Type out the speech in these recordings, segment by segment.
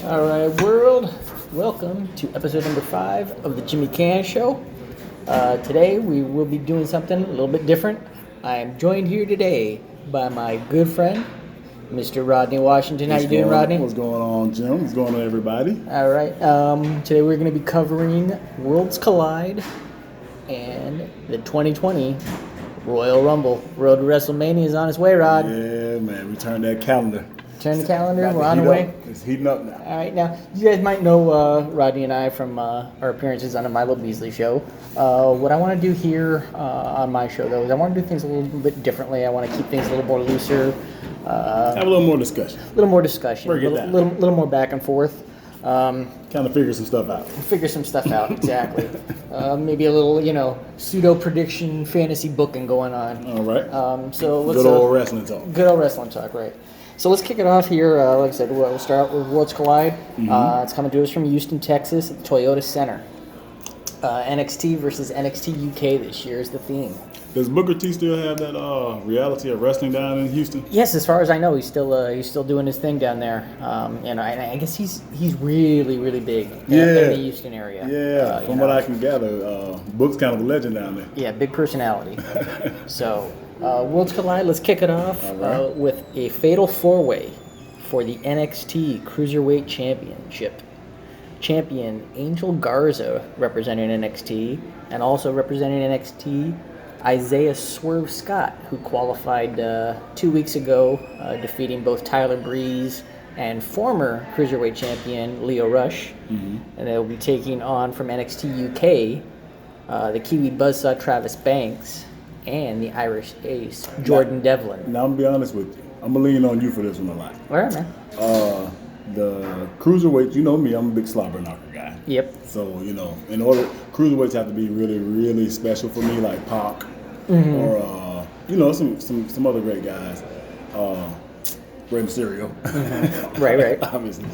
All right, world. Welcome to episode number 5 of the Jimmy Canz Show. Today we will be doing something a little bit different. I am joined here today by my good friend, Mr. Rodney Washington. How you doing, Rodney? What's going on, Jim? What's going on, everybody? All right. Today we're going to be covering Worlds Collide and the 2020 Royal Rumble. Road to WrestleMania is on its way, Rod. Yeah, man. We turned that calendar. Turn the calendar. We're on the way. It's heating up now. All right, now you guys might know Rodney and I from our appearances on the Milo Beasley show. What I want to do here on my show, though, is I want to do things a little bit differently. I want to keep things a little more looser. Have a little more discussion. A little more discussion. Break it down. Little more back and forth. Kind of figure some stuff out. Figure some stuff out, exactly. Maybe a little, pseudo prediction, fantasy booking going on. All right. So let's good old wrestling talk. Good old wrestling talk, right? So let's kick it off here. Like I said, we'll start out with Worlds Collide. Mm-hmm. It's coming to us from Houston, Texas, at the Toyota Center. NXT versus NXT UK this year is the theme. Does Booker T still have that reality of wrestling down in Houston? Yes, as far as I know, he's still doing his thing down there. And I guess he's really, really big in the Houston area. Yeah, from what I can gather, Book's kind of a legend down there. Yeah, big personality. So, Worlds Collide, let's kick it off with a fatal four-way for the NXT Cruiserweight Championship. Champion Angel Garza representing NXT, and also representing NXT, Isaiah Swerve Scott, who qualified 2 weeks ago, defeating both Tyler Breeze and former Cruiserweight champion Lio Rush. Mm-hmm. And they'll be taking on from NXT UK, the Kiwi Buzzsaw Travis Banks, and the Irish Ace Jordan Devlin. Now, I'm going to be honest with you. I'm going to lean on you for this one a lot. All right, man. The Cruiserweight, you know me, I'm a big slobber knocker guy. Yep. So, Cruiserweights have to be really, really special for me, like Pac, mm-hmm. or, some other great guys. Rey Mysterio. Mm-hmm. Right. Obviously.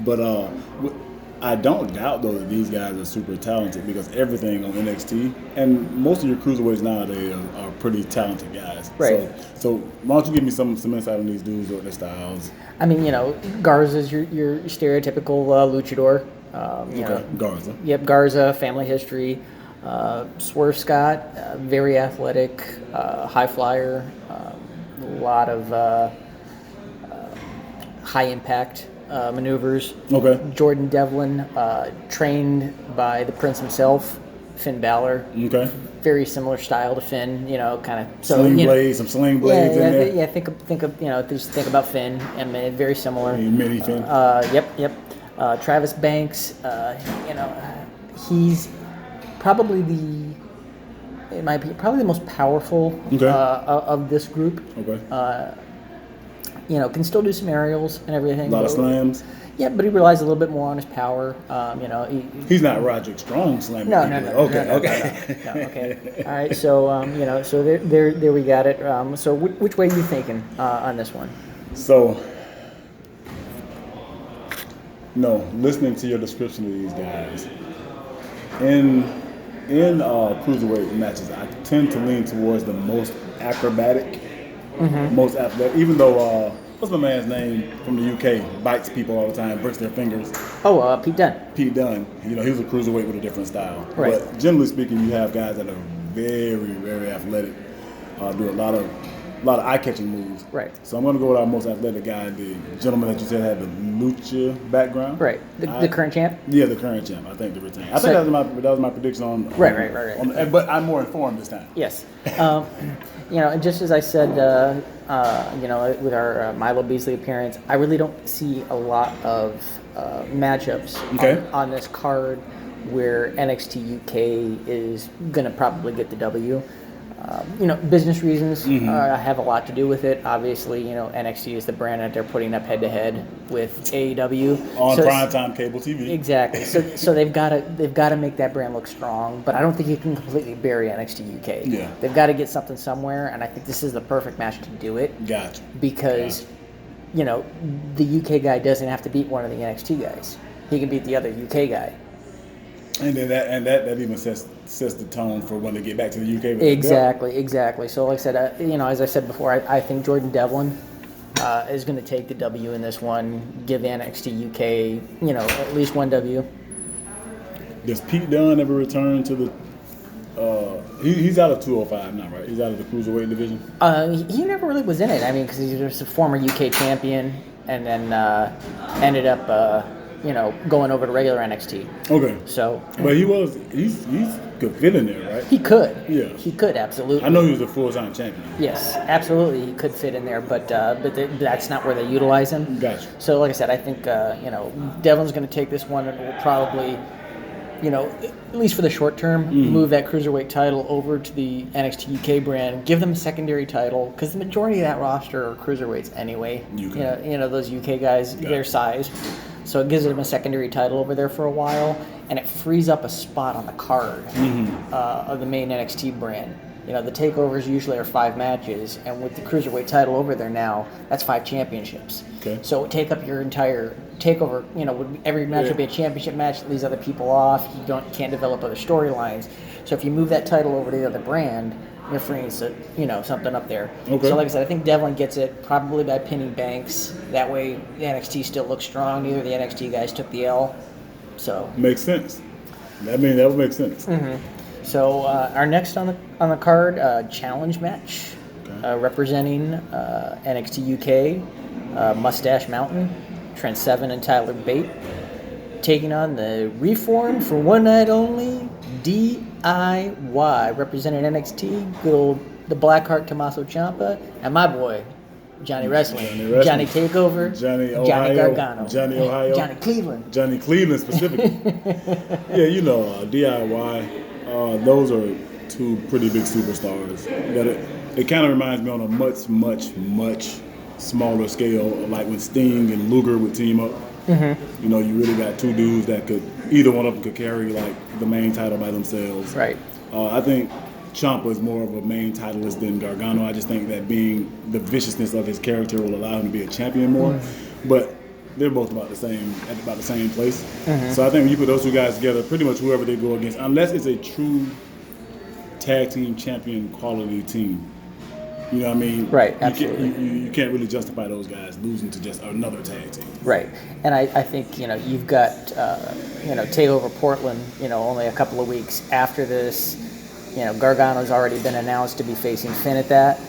But I don't doubt, though, that these guys are super talented because everything on NXT, and most of your Cruiserweights nowadays are pretty talented guys. Right. So why don't you give me some insight on these dudes or their styles? I mean, Garza's your stereotypical luchador. Garza. Yep, Garza, family history. Swerve Scott, very athletic, high flyer, a lot of high impact maneuvers. Okay. Jordan Devlin, trained by the Prince himself, Finn Balor. Okay. Very similar style to Finn, kind of. So, some sling blades in there. Yeah. Think about Finn. I mean, very similar. Mini Finn. Yep. Travis Banks, he's probably the most powerful of this group. Okay. Can still do some aerials and everything. A lot of slams. Yeah, but he relies a little bit more on his power. He's not Roderick Strong slamming. No. Okay. All right. So so there we got it. So which way are you thinking on this one? So, listening to your description of these guys, in cruiserweight matches, I tend to lean towards the most acrobatic, most athletic. Even though what's my man's name from the UK? Bites people all the time, breaks their fingers. Oh, Pete Dunne. Pete Dunne. He was a cruiserweight with a different style. Right. But generally speaking, you have guys that are very, very athletic, do a lot of eye-catching moves. Right. So I'm going to go with our most athletic guy, the gentleman that you said had the lucha background. Right. The current champ. Yeah, the current champ. I think the retain. I think that was my prediction on. Right. But I'm more informed this time. Yes. Just as I said, with our Milo Beasley appearance, I really don't see a lot of matchups on this card where NXT UK is going to probably get the W. Business reasons have a lot to do with it. Obviously, NXT is the brand that they're putting up head-to-head with AEW on primetime cable TV. Exactly. So they've got to make that brand look strong. But I don't think you can completely bury NXT UK. Yeah. They've got to get something somewhere, and I think this is the perfect match to do it. Gotcha. Because, the UK guy doesn't have to beat one of the NXT guys. He can beat the other UK guy. And then that even sets the tone for when they get back to the UK. Exactly. So like I said, as I said before, I think Jordan Devlin is going to take the W in this one. Give NXT UK, at least one W. Does Pete Dunne ever return to the? He's out of 205 now, right? He's out of the cruiserweight division. He never really was in it. I mean, because he's just a former UK champion, and then ended up, going over to regular NXT. Okay. So, but he's could fit in there, right? He could. Yeah. He could, absolutely. I know he was a full-time champion. Yes, absolutely, he could fit in there, but that's not where they utilize him. Gotcha. So, like I said, I think Devlin's going to take this one and will probably, at least for the short term, move that cruiserweight title over to the NXT UK brand, give them a secondary title, because the majority of that roster are cruiserweights anyway. Those UK guys, their size. So it gives them a secondary title over there for a while, and it frees up a spot on the card of the main NXT brand. The takeovers usually are 5 matches, and with the cruiserweight title over there now, that's 5 championships. Okay. So take up your entire takeover. Every match will be a championship match that leaves other people off. You can't develop other storylines. So if you move that title over to the other brand, you're freeing something up there. Okay. So like I said, I think Devlin gets it probably by pinning Banks. That way the NXT still looks strong. Neither of the NXT guys took the L. So makes sense. That would make sense. Mm-hmm. So our next on the card, challenge match, representing NXT UK, Mustache Mountain, Trent Seven and Tyler Bate, taking on the reformed for one night only DIY, representing NXT, good old the Blackheart Tommaso Ciampa, and my boy Johnny Wrestling, Johnny Takeover, Johnny Gargano, Johnny Ohio, Johnny Cleveland, specifically. Yeah, DIY. Those are 2 pretty big superstars. But it kind of reminds me on a much, much, much smaller scale, like when Sting and Luger would team up. Mm-hmm. You really got 2 dudes that could, either one of them could carry like the main title by themselves. Right. I think Ciampa is more of a main titleist than Gargano. I just think that being the viciousness of his character will allow him to be a champion more. Mm-hmm. But they're both about the same place. Mm-hmm. So I think when you put those 2 guys together, pretty much whoever they go against, unless it's a true tag team champion quality team, you know what I mean? Right, absolutely. You can't really justify those guys losing to just another tag team. Right, and I think you've got Takeover Portland, only a couple of weeks after this. Gargano's already been announced to be facing Finn at that,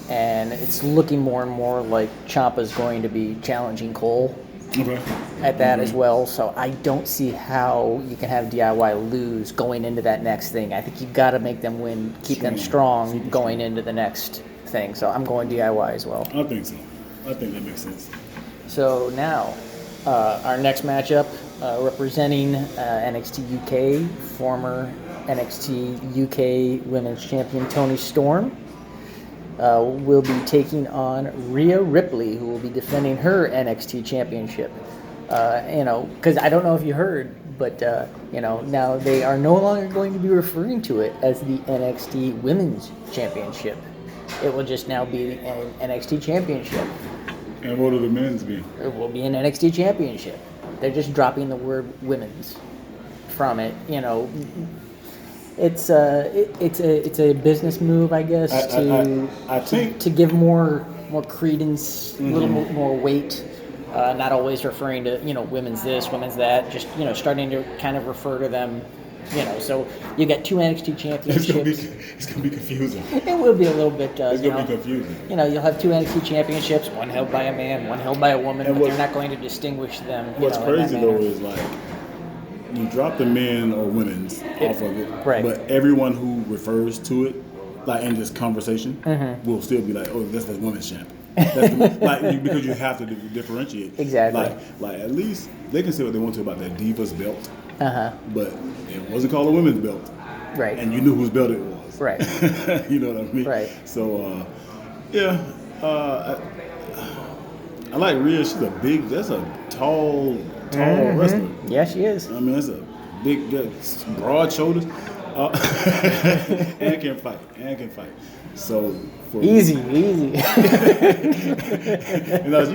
and it's looking more and more like Ciampa's going to be challenging Cole at that as well. So I don't see how you can have DIY lose going into that next thing. I think you've got to make them win, keep them strong going into the next thing. So I'm going DIY as well. I think so. I think that makes sense. So now, our next matchup, representing NXT UK, former NXT UK Women's Champion Toni Storm, will be taking on Rhea Ripley, who will be defending her NXT Championship. Because I don't know if you heard, but now they are no longer going to be referring to it as the NXT Women's Championship. It will just now be an NXT Championship. And what will the men's be? It will be an NXT Championship. They're just dropping the word women's from it. It's a business move, I guess, I think to give more credence, a little more weight. Not always referring to women's this, women's that. Just starting to kind of refer to them. So you got 2 NXT championships. It's gonna be confusing. It will be a little bit. It's gonna be confusing. You'll have 2 NXT championships, one held by a man, one held by a woman, but they're not going to distinguish them. What's crazy though is like you drop the men or women's off of it, right? But everyone who refers to it, like in this conversation, will still be like, "Oh, that's the women's champion." Because you have to differentiate. Exactly. Like at least they can say what they want to about that Divas belt. But it wasn't called a women's belt. Right. And you knew whose belt it was. Right. You know what I mean? Right. So, I like Rhea. She's that's a tall wrestler. Yeah, she is. I mean, that's a big, broad shoulders. And can fight. So easy. You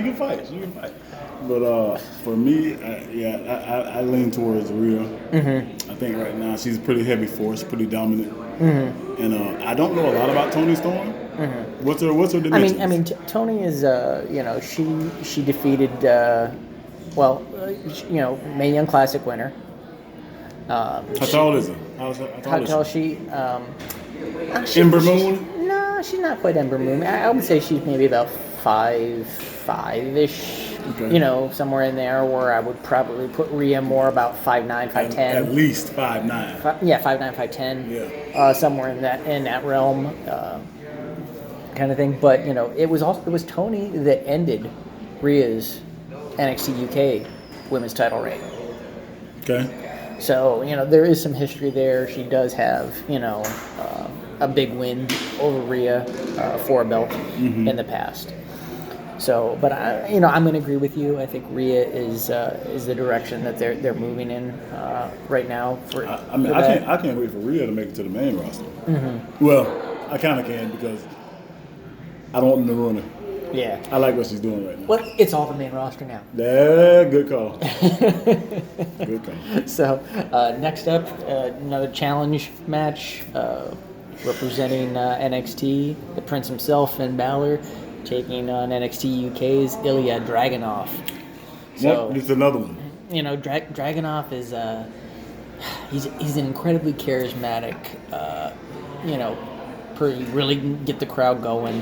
can fight. But for me, I lean towards Rhea. I think right now she's a pretty heavy force, pretty dominant. And I don't know a lot about Toni Storm, What's her dimensions? Tony is, she defeated, Mae Young Classic winner. How tall is her? How tall is she? Ember Moon? No, she's not quite Ember Moon. I would say she's maybe about 5'5"-ish. Okay. Somewhere in there, where I would probably put Rhea more about 5'9", 5'10". At least 5'9". 5'9", 5'10". Yeah. Somewhere in that realm, kind of thing. But it was Tony that ended Rhea's NXT UK women's title reign. Okay. So there is some history there. She does have a big win over Rhea for a belt in the past. So, but I'm going to agree with you. I think Rhea is the direction that they're moving in right now. I can't wait for Rhea to make it to the main roster. Mm-hmm. Well, I kind of can because I don't want them to ruin her. Yeah, I like what she's doing right now. Well, it's all the main roster now. Yeah, good call. Good call. So, next up, another challenge match representing NXT, the Prince himself, Finn Balor, taking on NXT UK's Ilya Dragunov. So, it's another one. Dragunov is he's an incredibly charismatic. Really get the crowd going.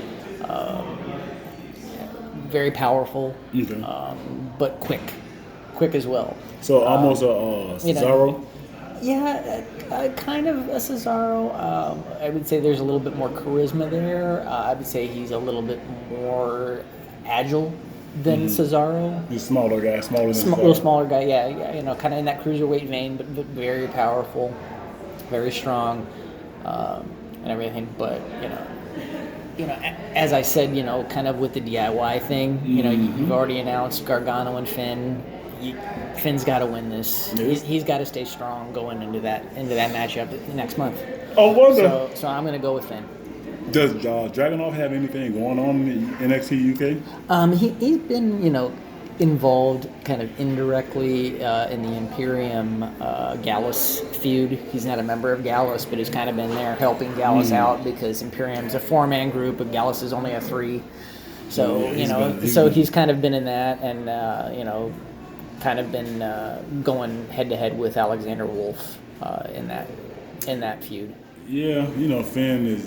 Very powerful, but quick as well. So almost a Cesaro. Kind of a Cesaro. I would say there's a little bit more charisma there. I would say he's a little bit more agile than Cesaro. He's a smaller guy, a little smaller guy. Yeah. Kind of in that cruiserweight vein, but very powerful, very strong, and everything. But as I said, kind of with the DIY thing, you've already announced Gargano and Finn. Finn's got to win this. He's got to stay strong going into that matchup next month. Oh, wonder. So I'm going to go with Finn. Does Dragunov have anything going on in NXT UK? He's been, involved kind of indirectly in the Imperium Gallus feud. He's not a member of Gallus, but he's kind of been there helping Gallus out because Imperium's a 4-man group, but Gallus is only a 3. So he's kind of been in that, and kind of been going head to head with Alexander Wolf in that feud. Yeah, Finn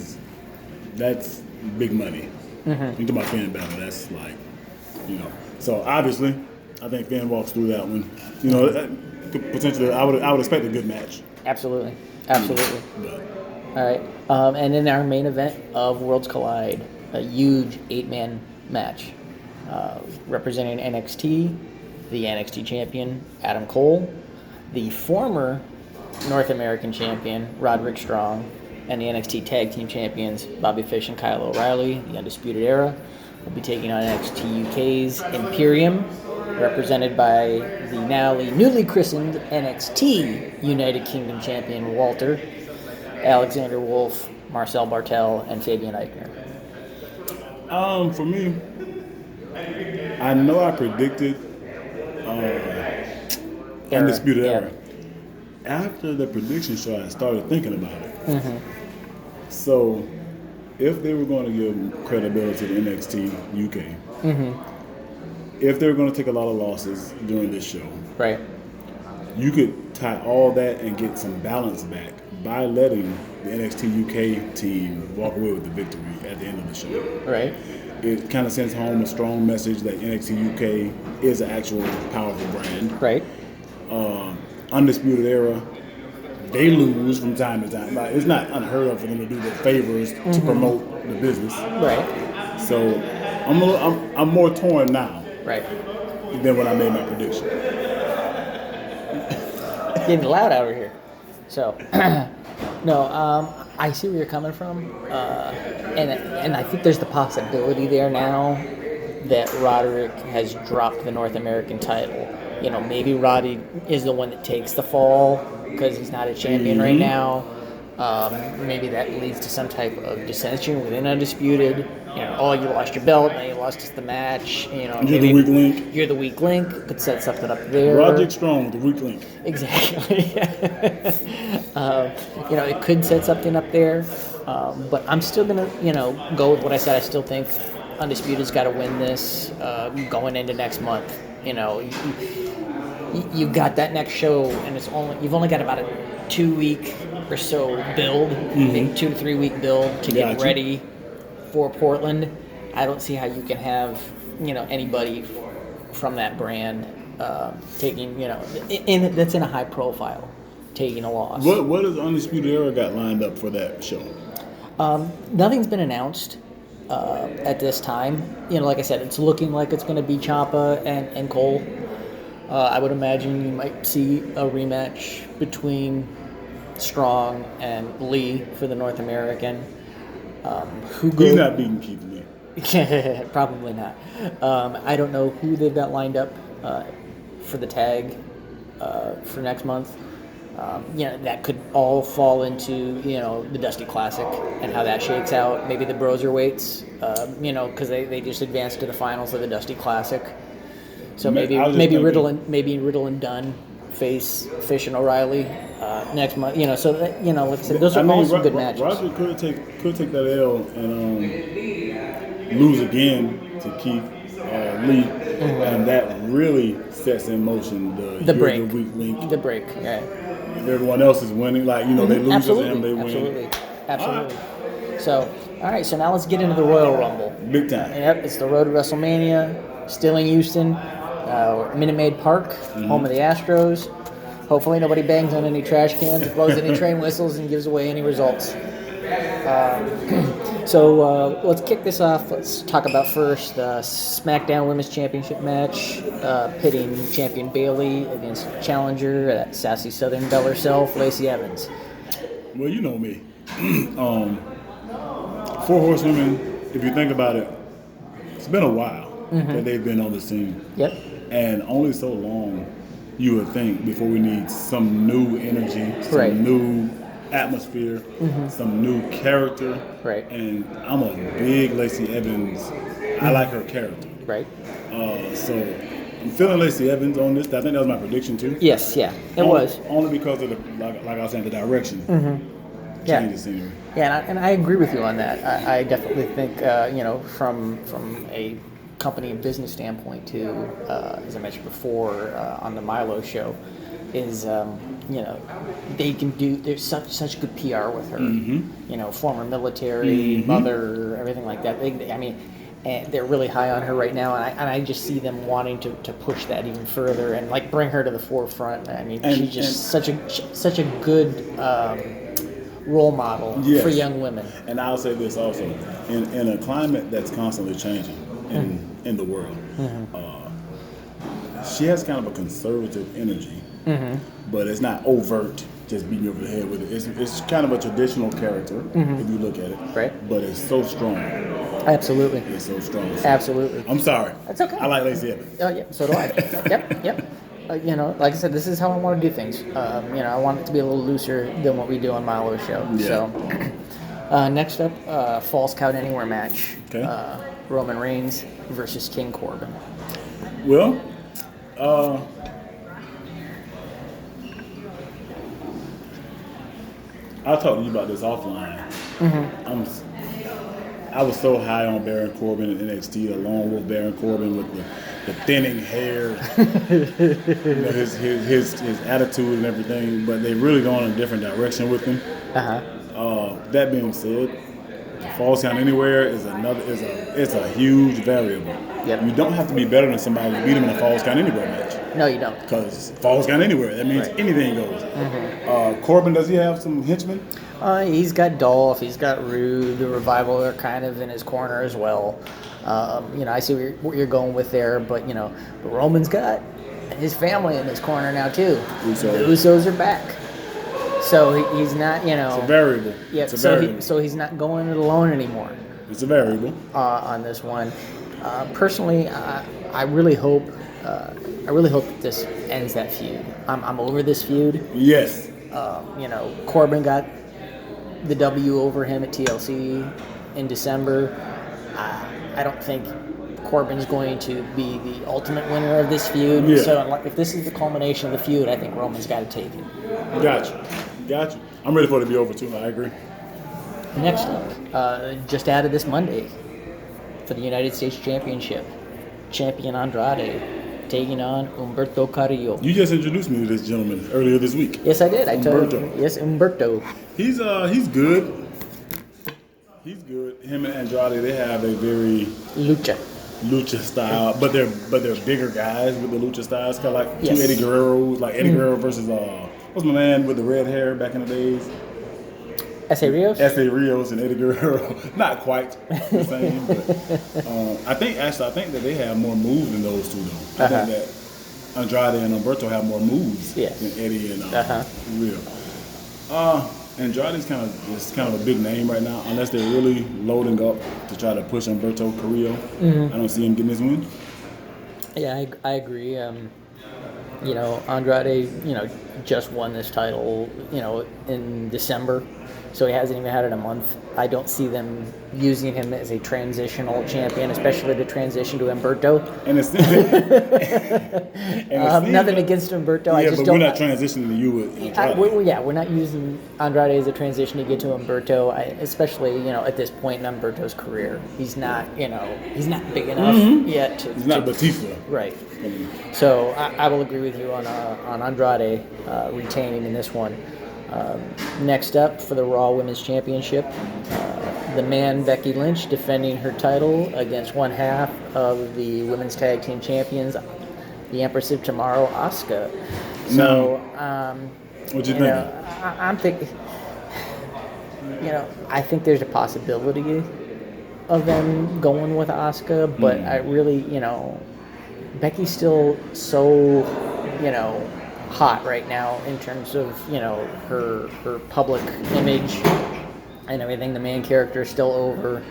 that's big money. You talk about Finn Balor, that's like, So obviously, I think Finn walks through that one. Potentially, I would expect a good match. Absolutely. All right, and in our main event of Worlds Collide, a huge 8-man match representing NXT, the NXT champion Adam Cole, the former North American champion Roderick Strong, and the NXT Tag Team Champions Bobby Fish and Kyle O'Reilly, the Undisputed Era, will be taking on NXT UK's Imperium, represented by the newly christened NXT United Kingdom Champion Walter, Alexander Wolf, Marcel Bartel, and Fabian Eichner. For me, I know I predicted Undisputed Era. After the prediction show, I started thinking about it. So, if they were going to give credibility to NXT UK, if they were going to take a lot of losses during this show, right, you could tie all that and get some balance back by letting the NXT UK team walk away with the victory at the end of the show. Right. It kind of sends home a strong message that NXT UK is an actual powerful brand. Right. Undisputed Era, they lose from time to time. Like, it's not unheard of for them to do their favors to promote the business. Right. So I'm more torn now. Right. Than when I made my prediction. Getting loud out here. So, no, I see where you're coming from, and I think there's the possibility there now that Roderick has dropped the North American title. Maybe Roddy is the one that takes the fall because he's not a champion right now. Maybe that leads to some type of dissension within Undisputed. You know, oh, you lost your belt, now you lost the match. You know, You're maybe the weak link. You're the weak link. Could set something up there. Roderick Strong, the weak link. Exactly. You know, it could set something up there. But I'm still gonna, you know, go with what I said. I still think Undisputed's got to win this going into next month. You know, you got that next show, and you've only got about a 2-week or so build, maybe 2 to 3 week build to get ready for Portland. I don't see how you can have, you know, anybody from that brand taking, you know, that's in a high profile, taking a loss. What does Undisputed Era got lined up for that show? Nothing's been announced at this time. You know, like I said, it's looking like it's going to be Ciampa and Cole. I would imagine you might see a rematch between Strong and Lee for the North American. He's not beating Keith Lee. Probably not. I don't know who they've got lined up for the tag for next month. You know, that could all fall into, you know, the Dusty Classic and how that shakes out. Maybe the Broserweights, you know, because they just advanced to the finals of the Dusty Classic. So maybe Riddle and Dunn face Fish and O'Reilly next month. You know, so that, you know, like I said, those are all some good matches. Roger could take that L and lose again to Keith Lee, and that really sets in motion the break, the weak link, the break. Yeah. If everyone else is winning, like, you know, they lose to them, they win. Absolutely. So, all right. So now let's get into the Royal Rumble. Big time. Yep. It's the road to WrestleMania. Still in Houston, Minute Maid Park, home of the Astros. Hopefully nobody bangs on any trash cans, blows any train whistles, and gives away any results. So let's kick this off. Let's talk about first the SmackDown Women's Championship match, pitting champion Bayley against challenger, that sassy Southern Belle herself, Lacey Evans. Well, you know me. 4 horsewomen, if you think about it, it's been a while that they've been on the scene. Yep. And only so long you would think before we need some new energy, some new atmosphere, some new character. Right. And I'm a big Lacey Evans. I like her character. Right. So I'm feeling Lacey Evans on this. I think that was my prediction too. Yes, yeah, it was. Only because of the, like I was saying, the direction. Change the scenery. Yeah, and I agree with you on that. I definitely think, you know, from a company and business standpoint too, as I mentioned before on the Milo show, is you know, they can do. There's such good PR with her. You know, former military, mother, everything like that. And they're really high on her right now, and I just see them wanting to push that even further and like bring her to the forefront. I mean, she's just such a good role model for young women. And I'll say this also: in a climate that's constantly changing in the world, she has kind of a conservative energy, but it's not overt, just beating you over the head with it. It's kind of a traditional character if you look at it, right? But it's so strong. Absolutely, it's so strong. Absolutely. I'm sorry. That's okay. I like Lacey Evans. Oh yeah, so do I. Yep. You know, like I said, this is how I want to do things. You know, I want it to be a little looser than what we do on Milo's show. Yeah. So, next up, Falls Count Anywhere match. Okay. Roman Reigns versus King Corbin. Well, I'll talk to you about this offline. I was so high on Baron Corbin in NXT, the lone wolf Baron Corbin with the thinning hair, you know, his attitude and everything. But they really gone in a different direction with him. That being said, the Falls Count Anywhere is a huge variable. Yep. You don't have to be better than somebody to beat him in a Falls Count Anywhere match. No, you don't. Because Falls Count Anywhere, that means anything goes. Corbin, does he have some henchmen? He's got Dolph, he's got Rude, the Revival are kind of in his corner as well. You know, I see what you're going with there, but you know, Roman's got his family in his corner now too. The Usos are back, so he's not, you know. It's a variable. Yeah, so he's not going it alone anymore. It's a variable on this one. Personally, I really hope that this ends that feud. I'm over this feud. Yes. You know, Corbin got the W over him at TLC in December. I don't think Corbin's going to be the ultimate winner of this feud. Yeah. So if this is the culmination of the feud, I think Roman's got to take it. Gotcha. I'm ready for it to be over too. I agree. Next up, just added this Monday for the United States Championship, champion Andrade taking on Humberto Carrillo. You just introduced me to this gentleman earlier this week. Yes, I did. I told you. Yes, Humberto. He's good. He's good. Him and Andrade, they have a very lucha style, but they're bigger guys with the lucha style. It's kind of like two Eddie Guerreros, like Eddie Guerrero versus what's my man with the red hair back in the days? S.A. Rios? S.A. Rios and Eddie Guerrero. Not quite the same, but I think that they have more moves than those two, though. I think that Andrade and Humberto have more moves than Eddie and Rio. Andrade's kind of a big name right now, unless they're really loading up to try to push Humberto Carrillo. I don't see him getting his win. Yeah, I agree. Andrade, just won this title, in December. So he hasn't even had it a month. I don't see them using him as a transitional champion, especially to transition to Humberto. And it's nothing against Humberto. Yeah, I just but don't. We're not transitioning to you with Andrade. We're not using Andrade as a transition to get to Humberto, especially at this point in Humberto's career. He's not he's not big enough yet. He's not Batista. Right. So I will agree with you on Andrade retaining in this one. Next up for the Raw Women's Championship, the man Becky Lynch defending her title against one half of the Women's Tag Team Champions, the Empress of Tomorrow, Asuka. So, what you think? I'm thinking, I think there's a possibility of them going with Asuka, but I really, Becky's still so, hot right now in terms of her public image and everything. The main character is still over.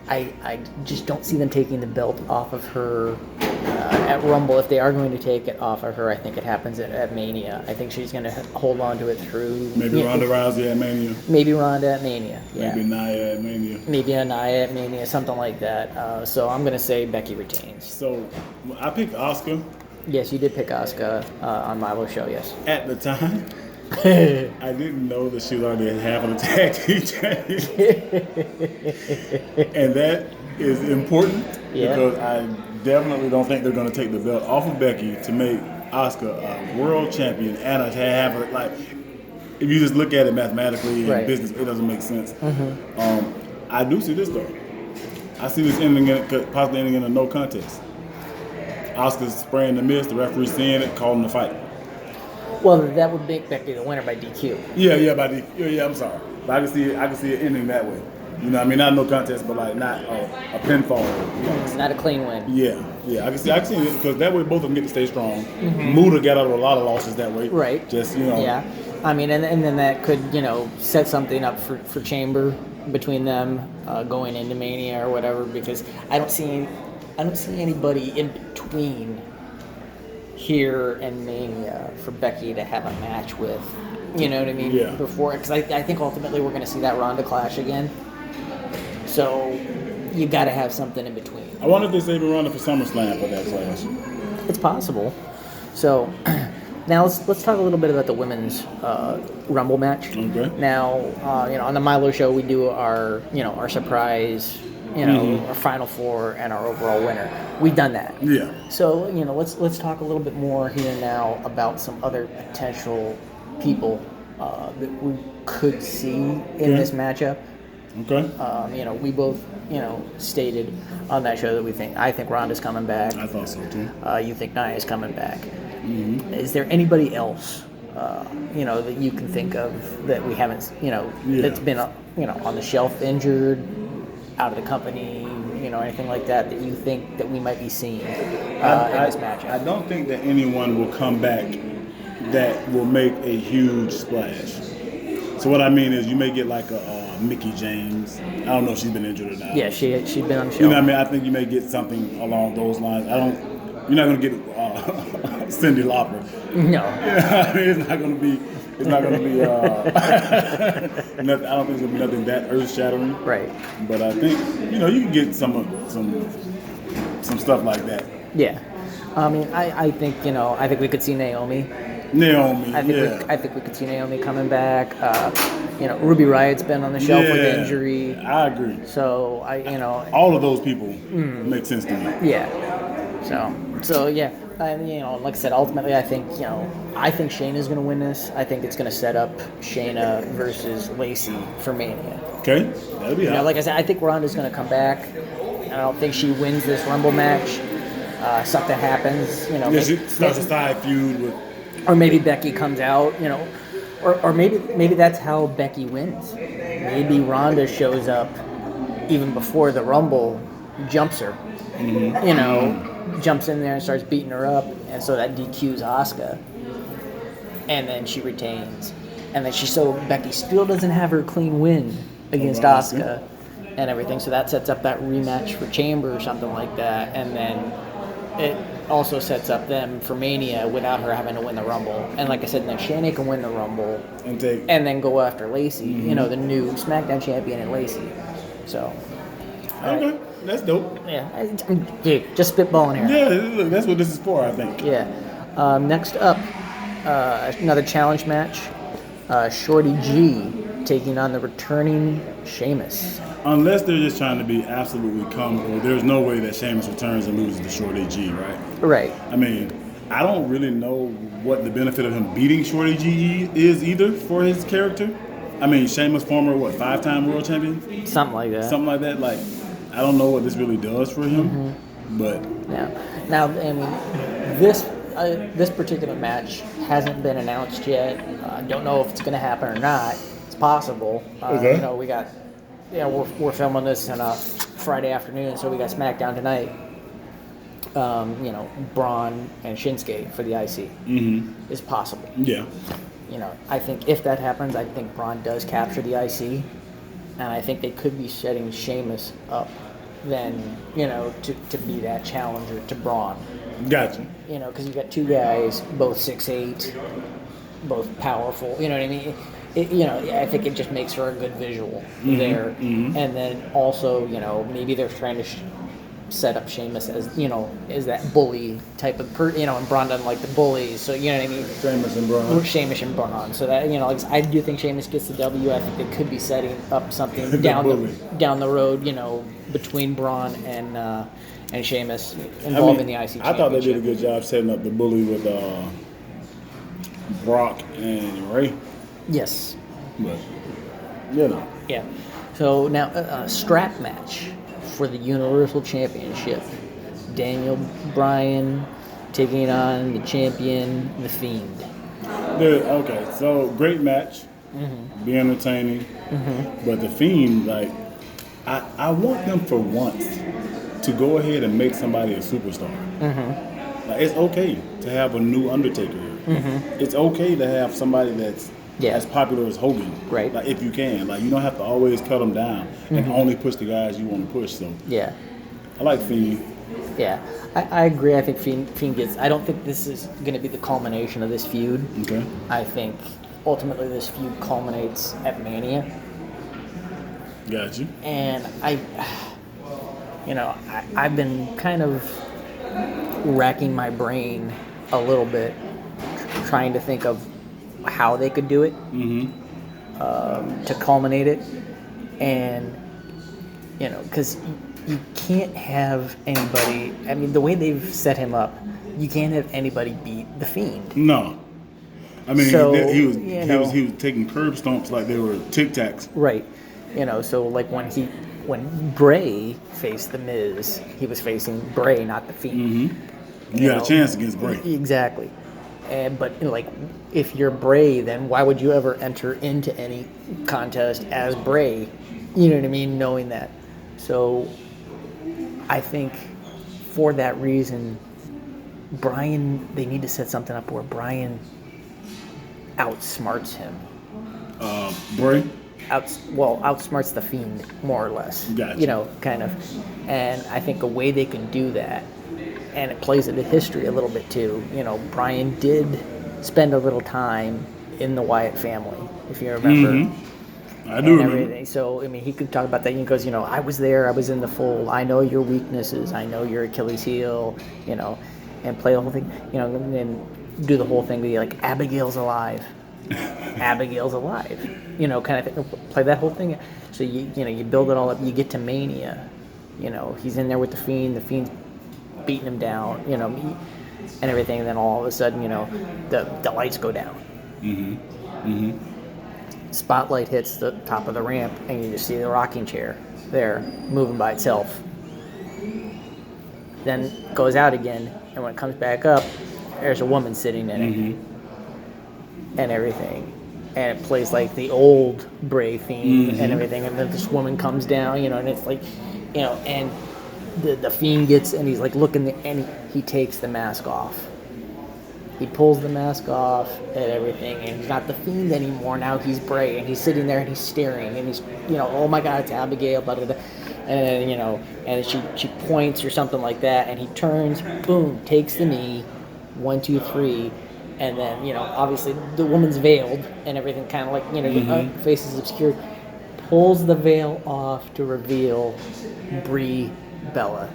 I just don't see them taking the belt off of her at Rumble. If they are going to take it off of her, I think it happens at Mania. I think she's going to hold on to it through maybe Ronda Rousey at Mania. Maybe Ronda at Mania. Yeah. Maybe Nia at Mania. Maybe a Nia at Mania, something like that. So I'm going to say Becky retains. So I picked Asuka. Yes, you did pick Asuka on Milo's show, yes. At the time, I didn't know that she was already half of the tag team champions. And that is important because I definitely don't think they're going to take the belt off of Becky to make Asuka a world champion and a half of it. Like, if you just look at it mathematically in business, it doesn't make sense. I do see this, though. I see this possibly ending in a no contest. Asuka's spraying the mist, the referee seeing it, calling the fight. Well, that would make Becky the winner by DQ. Yeah, I'm sorry. But I can see it ending that way. Not no contest, but like not a pinfall. Not a clean win. Yeah. I can see it because that way both of them get to stay strong. Muda got out of a lot of losses that way. Right. Just, Yeah. I mean, and then that could, set something up for Chamber between them going into Mania or whatever, because I don't see anybody in between here and Mania for Becky to have a match with. You know what I mean? Yeah. Before, because I think ultimately we're going to see that Ronda clash again. So you got to have something in between. I wonder if they saved Ronda for SummerSlam for that clash. It's possible. So now let's talk a little bit about the women's Rumble match. Okay. Now, on the Milo show we do our our surprise. Our Final Four and our overall winner. We've done that. Yeah. So, let's talk a little bit more here now about some other potential people that we could see in this matchup. Okay. We both, stated on that show that I think Ronda's coming back. I thought so too. You think Nia's coming back. Is there anybody else, that you can think of that we haven't, that's been, on the shelf injured, out of the company, anything like that you think that we might be seeing in this matchup? I don't think that anyone will come back that will make a huge splash. So what I mean is you may get like a Mickie James. I don't know if she's been injured or not. Yeah, she's been on the show. You know what I mean? I think you may get something along those lines. You're not going to get Cyndi Lauper. No. I mean, it's not going to be It's not going to be. Nothing, I don't think it's going to be nothing that earth-shattering. Right. But I think you can get some stuff like that. Yeah. I mean, I think I think we could see Naomi. I think we could see Naomi coming back. Ruby Riot's been on the shelf with injury. I agree. So all of those people make sense to me. Yeah. So yeah. And, like I said, ultimately, I think Shayna's going to win this. I think it's going to set up Shayna versus Lacey for Mania. Okay, that'd be hot. Like I said, I think Ronda's going to come back. I don't think she wins this Rumble match. Something happens. She starts a side feud with. Or maybe Becky comes out. Or maybe that's how Becky wins. Maybe Ronda shows up even before the Rumble, jumps her. Jumps in there and starts beating her up, and so that DQs Asuka, and then she retains, and then Becky still doesn't have her clean win against Asuka and everything, so that sets up that rematch for Chamber or something like that, and then it also sets up them for Mania without her having to win the Rumble, and like I said, then Shayna can win the Rumble and then go after Lacey, the new SmackDown champion and Lacey, so. Okay. That's dope. Yeah, dude, just spitballing here. Yeah, look, that's what this is for, I think. Yeah. Next up, another challenge match. Shorty G taking on the returning Sheamus. Unless they're just trying to be absolutely comfortable, there's no way that Sheamus returns and loses to Shorty G, right? Right. I mean, I don't really know what the benefit of him beating Shorty G is either for his character. I mean, Sheamus, former, 5-time world champion? Something like that. Like, I don't know what this really does for him, but yeah. Now, I mean, this particular match hasn't been announced yet. I don't know if it's going to happen or not. It's possible. Okay. We got, we're filming this on a Friday afternoon, so we got SmackDown tonight. Braun and Shinsuke for the IC is possible. Yeah. I think if that happens, I think Braun does capture the IC. And I think they could be setting Sheamus up then, to be that challenger to Braun. Gotcha. Because you got two guys, both 6'8", both powerful, you know what I mean? I think it just makes for a good visual there. And then also, maybe they're trying to set up Sheamus as, as that bully type of and Braun doesn't like the bullies, so you know what I mean? Sheamus and Braun. So that, I do think Sheamus gets the W. I think they could be setting up something down the road, between Braun and Sheamus involving the IC championship. I thought they did a good job setting up the bully with Brock and Ray. Yes. But, Yeah. So now a strap match for the Universal Championship. Daniel Bryan taking on the champion, The Fiend. Okay, so great match. Be entertaining. But The Fiend, I want them for once to go ahead and make somebody a superstar. It's okay to have a new Undertaker. It's okay to have somebody that's as popular as Hogan. Right. If you can. You don't have to always cut them down and only push the guys you want to push. So yeah. I like Fiend. Yeah. I agree. I think Fiend gets... I don't think this is going to be the culmination of this feud. Okay. I think ultimately this feud culminates at Mania. Gotcha. And I've been kind of racking my brain a little bit, trying to think of how they could do it to culminate it, and because you can't have anybody. I mean, the way they've set him up, you can't have anybody beat the Fiend. No, I mean so, he was taking curb stomps like they were Tic Tacs. Right. So when Bray faced the Miz, he was facing Bray, not the Fiend. You got a chance against Bray. Exactly. But if you're Bray, then why would you ever enter into any contest as Bray? You know what I mean? Knowing that. So I think for that reason, Bryan, they need to set something up where Bryan outsmarts him. Bray? Outsmarts the Fiend, more or less. Gotcha. Kind of. And I think a way they can do that, and it plays into history a little bit too. Bryan did spend a little time in the Wyatt family, if you remember. I do remember. Everything. So, I mean, he could talk about that. He goes, I was there. I was in the fold. I know your weaknesses. I know your Achilles heel, and play the whole thing, and do the whole thing. Be like, Abigail's alive. Abigail's alive. Kind of thing. Play that whole thing. So, you build it all up. You get to Mania. He's in there with the Fiend. The Fiend's beating him down, and everything. And then all of a sudden, the lights go down. Spotlight hits the top of the ramp, and you just see the rocking chair there moving by itself. Then goes out again, and when it comes back up, there's a woman sitting in it, and everything, and it plays like the old Bray theme and everything. And then this woman comes down, and it's like, and the Fiend gets, and he's like looking, and he takes the mask off. He pulls the mask off and everything, and he's not the Fiend anymore. Now he's Bray, and he's sitting there and he's staring, and he's, oh my God, it's Abigail, blah, blah, blah. And and she points or something like that, and he turns, boom, takes the knee, 1, 2, 3, and then obviously the woman's veiled and everything, kind of like her face is obscured. Pulls the veil off to reveal Brie Bella,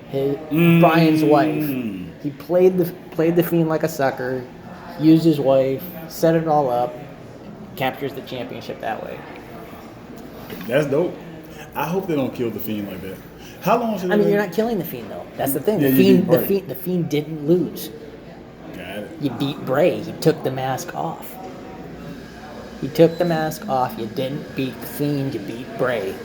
Bryan's wife. He played the Fiend like a sucker, used his wife, set it all up, captures the championship that way. That's dope. I hope they don't kill the Fiend like that. How long should you're not killing the Fiend though. That's the thing. Yeah, the Fiend didn't lose. Got it. You beat Bray. He took the mask off. You didn't beat the Fiend. You beat Bray.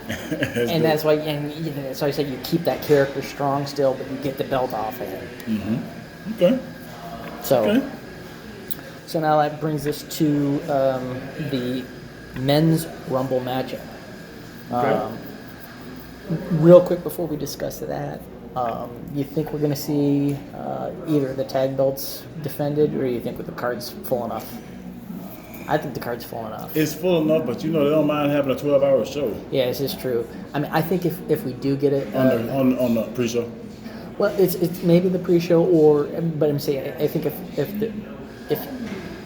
That's why I said you keep that character strong still, but you get the belt off of him. Okay. So now that brings us to the men's Rumble matchup. Real quick before we discuss that, you think we're going to see either of the tag belts defended, or you think with the card's full enough? I think the card's full enough. It's full enough, but they don't mind having a 12-hour show. Yeah, this is true. I think if we do get it on the pre-show. Well, it's maybe the pre-show, but I'm saying I think if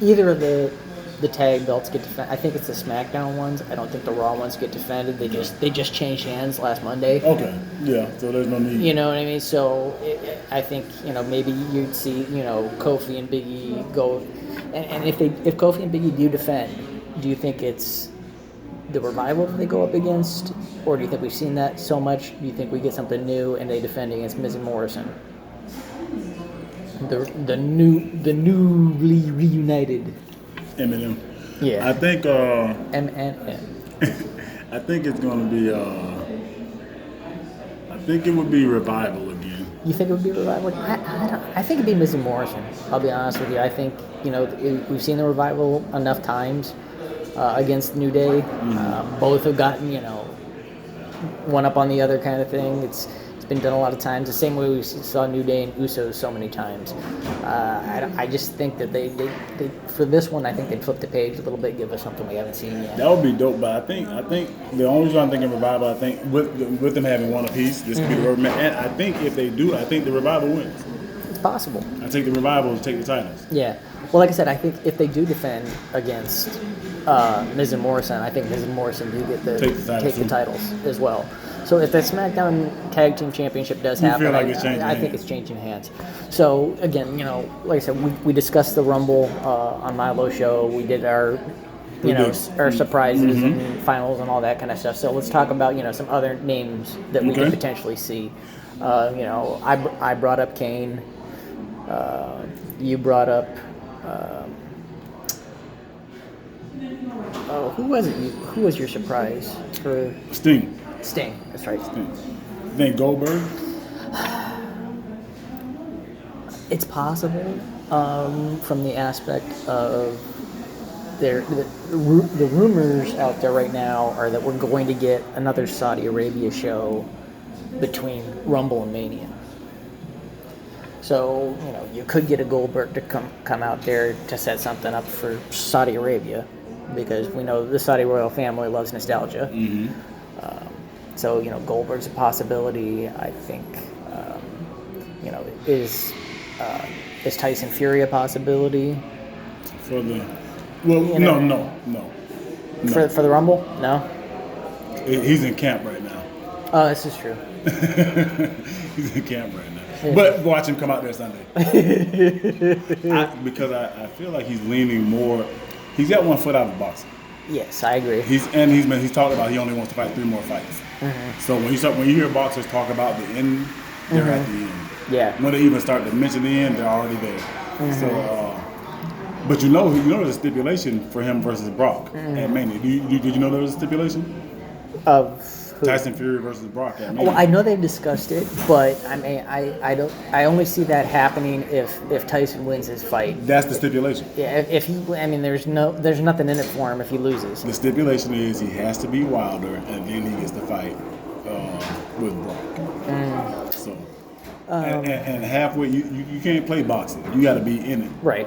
either of the tag belts get defended, I think it's the SmackDown ones. I don't think the Raw ones get defended. They just changed hands last Monday. Okay, yeah. So there's no need. You know what I mean? So I think maybe you'd see Kofi and Big E go. And if Kofi and Big E do defend, do you think it's the Revival that they go up against, or do you think we've seen that so much? Do you think we get something new and they defend against Miz and Morrison, the newly reunited Eminem? Yeah, I think MNM. I think it's going to be. I think it would be Revival again. You think it would be Revival? I think it'd be Miz and Morrison. I'll be honest with you. I think we've seen the Revival enough times against New Day. Both have gotten one up on the other kind of thing. It's been done a lot of times. The same way we saw New Day and Usos so many times. I just think that they for this one, I think they'd flip the page a little bit, give us something we haven't seen yet. That would be dope, but I think the only reason I'm thinking Revival, I think with them having one apiece, this could be the road match. And I think if they do, I think the Revival wins. It's possible. I take the Revival to take the titles. Yeah. Well, like I said, I think if they do defend against Miz and Morrison, I think Miz and Morrison do get take the titles as well. So if the SmackDown Tag Team Championship does happen, I think it's changing hands. So again, like I said, we discussed the Rumble on Milo's show. We did our our surprises and finals and all that kind of stuff. So let's talk about some other names that we could potentially see. I brought up Kane. You brought up. Who was it? Who was your surprise for Sting? Sting, that's right. Sting. Then Goldberg? It's possible from the aspect of the rumors out there right now are that we're going to get another Saudi Arabia show between Rumble and Mania. So, you could get a Goldberg to come out there to set something up for Saudi Arabia, because we know the Saudi royal family loves nostalgia. So, Goldberg's a possibility. I think, is Tyson Fury a possibility? For the no. For the Rumble? No. He's in camp right now. Oh, this is true. He's in camp right now. But watch him come out there Sunday. Because I feel like he's leaning more. He's got one foot out of boxing. Yes, I agree. He's talked about he only wants to fight 3 more fights. Mm-hmm. So when you hear boxers talk about the end, they're at the end. Yeah. When they even start to mention the end, they're already there. Mm-hmm. So, but you know there's a stipulation for him versus Brock at Mania. Did you know there was a stipulation? Of who? Tyson Fury versus Brock at Mania. Well, I know they've discussed it, but I mean, I only see that happening if Tyson wins his fight. That's the stipulation. Yeah, if he, I mean, there's nothing in it for him if he loses. The stipulation is he has to be Wilder, and then he gets to fight with Brock. So, and halfway, you can't play boxing. You got to be in it. Right.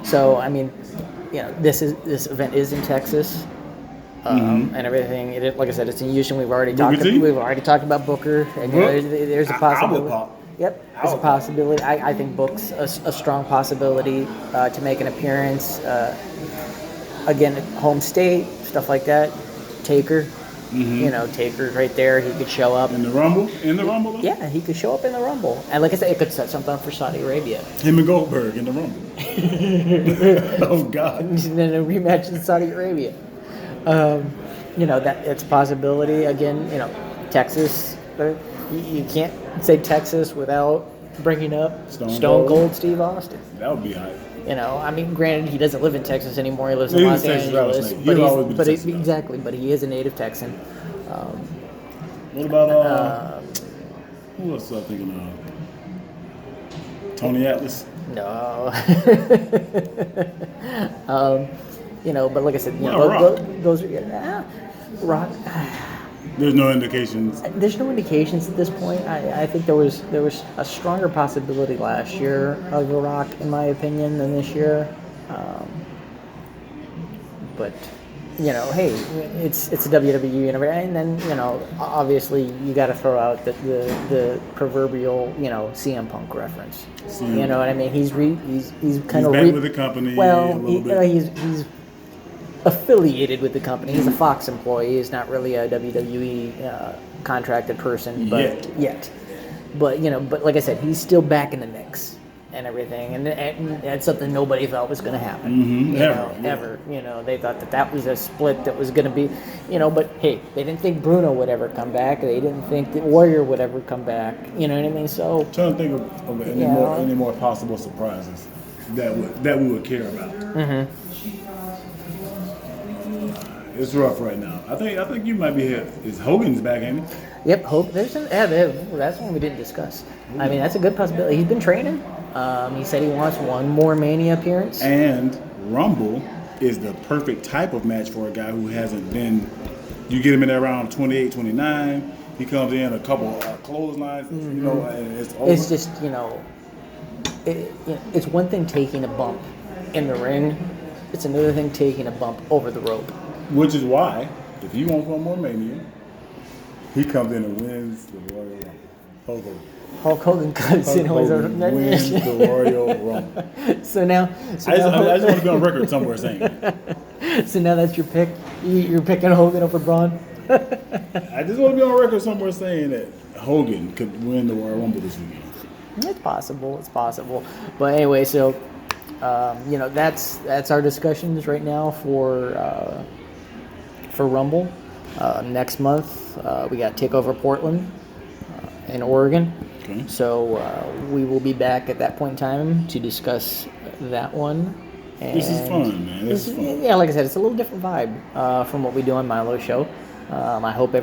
So, I mean, this event is in Texas. And everything. Like I said, it's in Houston. We've already talked about Booker. And there's a possibility. Yep, there's a possibility. I think Book's a strong possibility to make an appearance. Again, home state, stuff like that. Taker, Taker's right there. He could show up in the Rumble. Though? Yeah, he could show up in the Rumble. And like I said, it could set something up for Saudi Arabia. Him and Goldberg in the Rumble. Oh God! And then a rematch in Saudi Arabia. That it's a possibility. Again, Texas. You can't say Texas without bringing up Stone Cold Steve Austin. That would be hype. I mean, granted, he doesn't live in Texas anymore. He lives in Los Angeles. But he is a native Texan. What about who else was I thinking of? Tony Atlas? No. But like I said, Rock. those are Rock. There's no indications. There's no indications at this point. I think there was a stronger possibility last year of a Rock, in my opinion, than this year. But hey, it's a WWE universe, and then obviously you got to throw out the proverbial CM Punk reference. You know what I mean? He's kind of back with the company. Well, a little bit. He's affiliated with the company. He's a Fox employee. He's not really a WWE contracted person, but yet. But but like I said, he's still back in the mix and everything, and that's something nobody thought was going to happen. Ever. They thought that was a split that was going to be, But hey, they didn't think Bruno would ever come back. They didn't think that Warrior would ever come back. You know what I mean? So I'm trying to think of any more possible surprises that we would care about. Mm-hmm. It's rough right now. I think you might be here. Is Hogan's back, ain't he? Yep, that's one we didn't discuss. I mean, that's a good possibility. He's been training. He said he wants one more Mania appearance. And Rumble is the perfect type of match for a guy who hasn't been. You get him in there around 28, 29. He comes in a couple clotheslines, and it's over. It's just, it's one thing taking a bump in the ring. It's another thing taking a bump over the rope. Which is why, if he wants one more Mania, he comes in and wins the Royal Rumble. Hulk Hogan comes in and wins the Royal Rumble. So now, I just want to be on record somewhere saying it. So now that's your pick? You're picking Hogan over Braun? I just want to be on record somewhere saying that Hogan could win the Royal Rumble this weekend. It's possible. But anyway, so, that's our discussions right now for Rumble. Next month, we got Takeover Portland in Oregon. Okay. So we will be back at that point in time to discuss that one. And this is fun, man. This is fun. Yeah, like I said, it's a little different vibe from what we do on Milo's show. I hope everybody